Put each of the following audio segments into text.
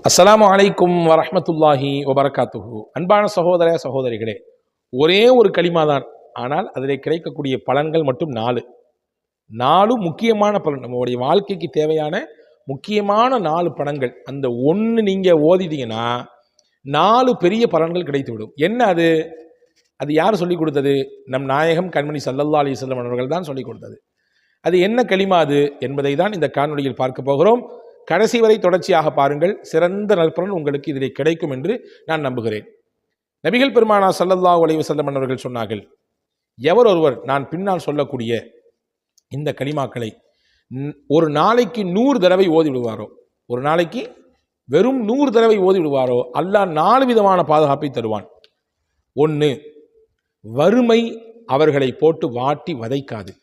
அஸ்ஸலாமு அலைக்கும் வரஹ்மத்துல்லாஹி வபரகாத்துஹு. அன்பான சகோதர சகோதரிகளே, ஒரே ஒரு களிமா தான், ஆனால் அதில் கிடைக்கக்கூடிய பலன்கள் மட்டும் 4 முக்கியமான பலன். நம்மளுடைய வாழ்க்கைக்கு தேவையான முக்கியமான 4 பலன்கள். அந்த ஒன்று நீங்கள் ஓதிட்டீங்கன்னா 4 பெரிய பலன்கள் கிடைத்துவிடும். என்ன அது? அது யார் சொல்லிக் கொடுத்தது? நம் நாயகம் கண்மணி ஸல்லல்லாஹு அலைஹி வஸல்லம் அவர்கள் தான் சொல்லிக் கொடுத்தது. அது என்ன களிமா அது என்பதை தான் இந்த காணொளியில் பார்க்க போகிறோம். கடைசி வரை தொடர்ச்சியாக பாருங்கள். சிறந்த நற்பலன் உங்களுக்கு இதிலே கிடைக்கும் என்று நான் நம்புகிறேன். நபிகள் பெருமானார் ஸல்லல்லாஹு அலைஹி வஸல்லம் அவர்கள் சொன்னார்கள், எவர் ஒருவர் நான் பின்னால் சொல்லக்கூடிய இந்த களிமாக்களை ஒரு நாளைக்கு 100 தடவை ஓதி விடுவாரோ, ஒரு நாளைக்கு வெறும் 100 தடவை ஓதி விடுவாரோ, அல்லாஹ் 4 விதமான பாதுகாப்பை தருவான். 1, வறுமை அவர்களை போட்டு வாட்டி வதைக்காது.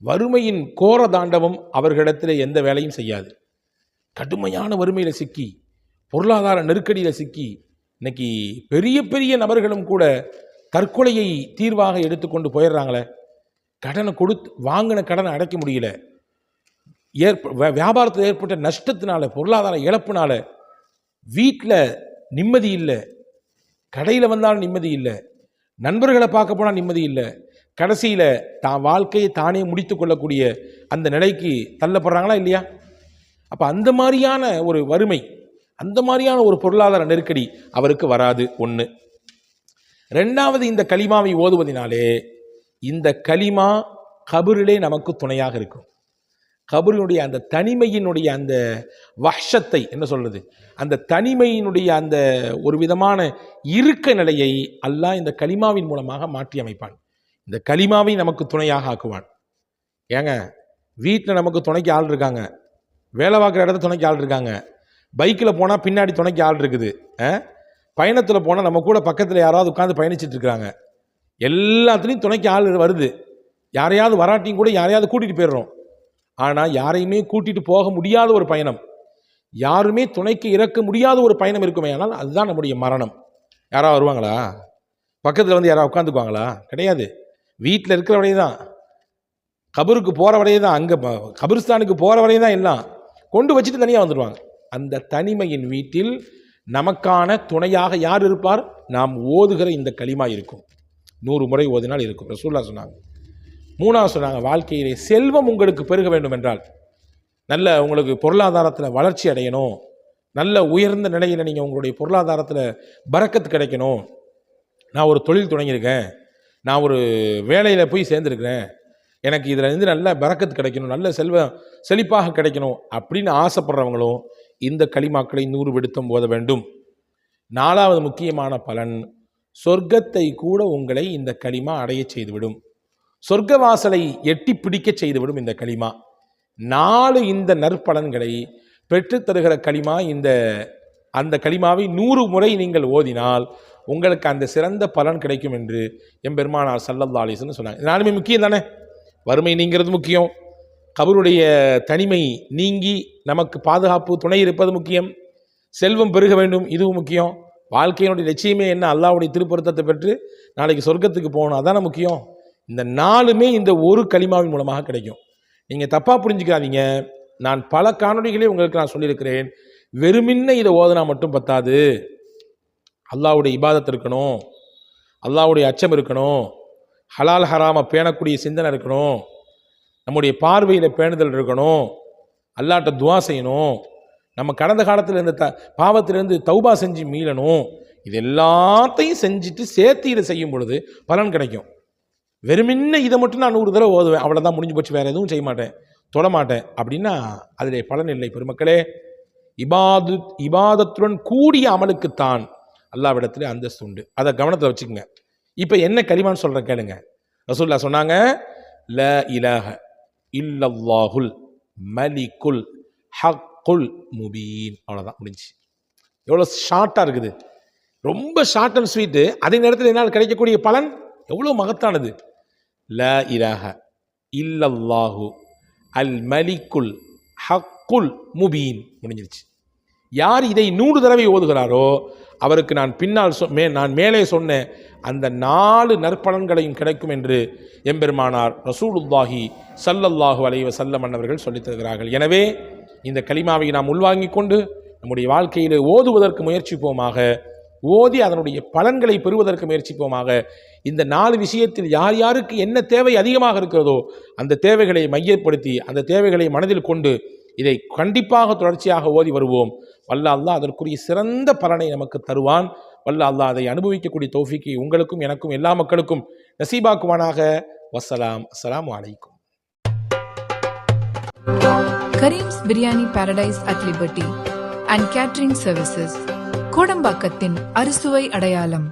வறுமையின் கோர தாண்டவம் அவர்களிடத்தில் எந்த வேலையும் செய்யாது. கடுமையான வறுமையில் சிக்கி, பொருளாதார நெருக்கடியில் சிக்கி, இன்னைக்கு பெரிய பெரிய நபர்களும் கூட தற்கொலையை தீர்வாக எடுத்துக்கொண்டு போயிடுறாங்களே. கடனை கொடுத்து வாங்கின கடனை அடைக்க முடியல, வியாபாரத்தில் ஏற்பட்ட நஷ்டத்தினால, பொருளாதார இழப்புனால வீட்டில் நிம்மதி இல்லை, கடையில் வந்தாலும் நிம்மதி இல்லை, நண்பர்களை பார்க்க போனால் நிம்மதி இல்லை, கடைசியில் தான் வாழ்க்கையை தானே முடித்து கொள்ளக்கூடிய அந்த நிலைக்கு தள்ளப்படுறாங்களா இல்லையா? அப்போ அந்த மாதிரியான ஒரு வறுமை, அந்த மாதிரியான ஒரு பொருளாதார நெருக்கடி அவருக்கு வராது. 1. 2வது, இந்த களிமாவை ஓதுவதினாலே இந்த களிமா கபரிலே நமக்கு துணையாக இருக்கும். கபரினுடைய அந்த தனிமையினுடைய அந்த வஹ்ஷத்தை என்ன சொல்றது, அந்த தனிமையினுடைய அந்த ஒரு விதமான இருக்க நிலையை அல்லாஹ் இந்த களிமாவின் மூலமாக மாற்றி அமைப்பான். இந்த களிமாவை நமக்கு துணையாக ஆக்குவான். ஏங்க, வீட்டில் நமக்கு துணைக்கு ஆள் இருக்காங்க, வேலை பார்க்குற இடத்துல துணைக்கு ஆள் இருக்காங்க, பைக்கில் போனால் பின்னாடி துணைக்கு ஆள் இருக்குது, பயணத்தில் போனால் நம்ம கூட பக்கத்தில் யாராவது உட்காந்து பயணிச்சுட்டு இருக்கிறாங்க, எல்லாத்துலேயும் துணைக்கு ஆள் வருது. யாரையாவது வராட்டியும் கூட யாரையாவது கூட்டிகிட்டு போயிடுறோம். ஆனால் யாரையுமே கூட்டிகிட்டு போக முடியாத ஒரு பயணம், யாருமே துணைக்கு இறக்க முடியாத ஒரு பயணம் இருக்குமே, ஆனால் அதுதான் நம்முடைய மரணம். யாராவது வருவாங்களா? பக்கத்தில் வந்து யாராவது உட்காந்துக்குவாங்களா? கிடையாது. வீட்டில் இருக்கிற வரையே தான், கபருக்கு போகிற வரையே தான், அங்கே கபிரிஸ்தானுக்கு போகிற வரையே தான் எல்லாம் கொண்டு வச்சுட்டு தனியாக வந்துடுவாங்க. அந்த தனிமையின் வீட்டில் நமக்கான துணையாக யார் இருப்பார்? நாம் ஓதுகிற இந்த களிமா இருக்கும். 100 முறை ஓதினால் இருக்கும். ரசூலுல்லாஹ் சொன்னாங்க. 3வது சொன்னாங்க, வாழ்க்கையிலே செல்வம் உங்களுக்கு பெருக வேண்டும் என்றால், நல்ல உங்களுக்கு பொருளாதாரத்தில் வளர்ச்சி அடையணும், நல்ல உயர்ந்த நிலையில் நீங்கள் உங்களுடைய பொருளாதாரத்தில் பரக்கத்து கிடைக்கணும், நான் ஒரு தொழில் தொடங்கியிருக்கேன், நான் ஒரு வேலையில் போய் சேர்ந்துருக்கிறேன், எனக்கு இதில் இருந்து நல்ல பரக்கத்து கிடைக்கணும், நல்ல செழிப்பாக கிடைக்கணும் அப்படின்னு ஆசைப்படுறவங்களும் இந்த களிமாக்களை 100 விடுத்தம் ஓத வேண்டும். 4வது முக்கியமான பலன், சொர்க்கத்தை கூட உங்களை இந்த களிமா அடைய செய்துவிடும். சொர்க்க வாசலை எட்டி பிடிக்க செய்துவிடும் இந்த களிமா. 4 இந்த நற்பலன்களை பெற்றுத்தருகிற களிமா. அந்த களிமாவை 100 முறை நீங்கள் ஓதினால் உங்களுக்கு அந்த சிறந்த பலன் கிடைக்கும் என்று எம்பெருமானார் ஸல்லல்லாஹு அலைஹி வஸல்லம் சொன்னாங்க. 4மே முக்கியம் தானே. வறுமை நீங்கிறது முக்கியம், கபருடைய தனிமை நீங்கி நமக்கு பாதுகாப்பு துணை இருப்பது முக்கியம், செல்வம் பெருக வேண்டும் இதுவும் முக்கியம், வாழ்க்கையினுடைய லட்சியமே என்ன, அல்லாஹ்வுடைய திருப்பொருத்தத்தை பெற்று நாளைக்கு சொர்க்கத்துக்கு போகணும், அதான முக்கியம். இந்த 4மே இந்த ஒரு களிமாவின் மூலமாக கிடைக்கும். நீங்கள் தப்பாக புரிஞ்சுக்காதீங்க. நான் பல காணொளிகளே உங்களுக்கு நான் சொல்லியிருக்கிறேன், வெறுமின்ன இதை ஓதுனா மட்டும் பத்தாது. அல்லாஹ்வுடைய இபாதத் இருக்கணும், அல்லாஹ்வுடைய அச்சம் இருக்கணும், ஹலால் ஹராமை பேணக்கூடிய சிந்தனை இருக்கணும், நம்முடைய பார்வையில் பேணுதல் இருக்கணும், அல்லாஹ்ட்ட துவா செய்யணும், நம்ம கடந்த காலத்தில் இருந்த பாவத்திலிருந்து தௌபா செஞ்சு மீளணும். இது எல்லாத்தையும் செஞ்சுட்டு சேர்த்து இதை செய்யும் பொழுது பலன் கிடைக்கும். வெறுமின்ன இதை மட்டும் நான் 100 தடவை ஓதுவேன், அவ்வளோதான், முடிஞ்சு போச்சு, வேறு எதுவும் செய்ய மாட்டேன், தொட மாட்டேன் அப்படின்னா அதிலே பலன் இல்லை. பெருமக்களே, இபாதத்துடன் கூடிய அமலுக்குத்தான் அல்லாஹ்விடத்தில் அந்தஸ்து உண்டு. அதை கவனத்தில் வச்சுக்கோங்க. இப்போ என்ன களிமான்னு சொல்கிறேன் கேளுங்க. ரசூலுல்லாஹ் சொன்னாங்க, ல இலாஹ இல்லல்லாஹுல் மலிக்குல் ஹக்குல் முபீன். அவ்வளோதான், முடிஞ்சு. எவ்வளோ ஷார்ட்டாக இருக்குது, ரொம்ப ஷார்ட் அண்ட் ஸ்வீட்டு. அதே நேரத்தில் என்னால் கிடைக்கக்கூடிய பலன் எவ்வளோ மகத்தானது. ல இலாஹ இல்லல்லாஹு அல் மலிக்குல் ஹக்குல் முபீன், முடிஞ்சிருச்சு. யார் இதை 100 தடவை ஓதுகிறாரோ அவருக்கு நான் பின்னால் நான் மேலே சொன்ன அந்த 4 நற்பலன்களையும் கிடைக்கும் என்று எம்பெருமானார் ரசூலுல்லாஹி ஸல்லல்லாஹு அலைஹி வஸல்லம் அவர்கள் சொல்லித் தருகிறார்கள். எனவே இந்த கலிமாவை நாம் உள்வாங்கிக் கொண்டு நம்முடைய வாழ்க்கையில் ஓதுவதற்கு முயற்சிப்போமாக, ஓதி அதனுடைய பலன்களை பெறுவதற்கு முயற்சிப்போமாக. இந்த 4 விஷயத்தில் யார் யாருக்கு என்ன தேவை அதிகமாக இருக்கிறதோ அந்த தேவைகளை மையப்படுத்தி அந்த தேவைகளை மனதில் கொண்டு இதை கண்டிப்பாக தொடர்ச்சியாக ஓதி வருவோம். வல்ல அல்லாஹ் அதற்குரிய சிறந்த பலனை நமக்கு தருவான். வல்ல அல்லாஹ் அதை அனுபவிக்கக்கூடிய தௌஃபீக்கை உங்களுக்கும் எனக்கும் எல்லா மக்களுக்கும் நசீபாக்குவானாக. வஸ்ஸலாம். அஸ்ஸலாமு அலைக்கும். Kareem's Biryani Paradise at Liberty and Catering Services, கோடம்பாக்கத்தின் அறுசுவை அடையாளம்.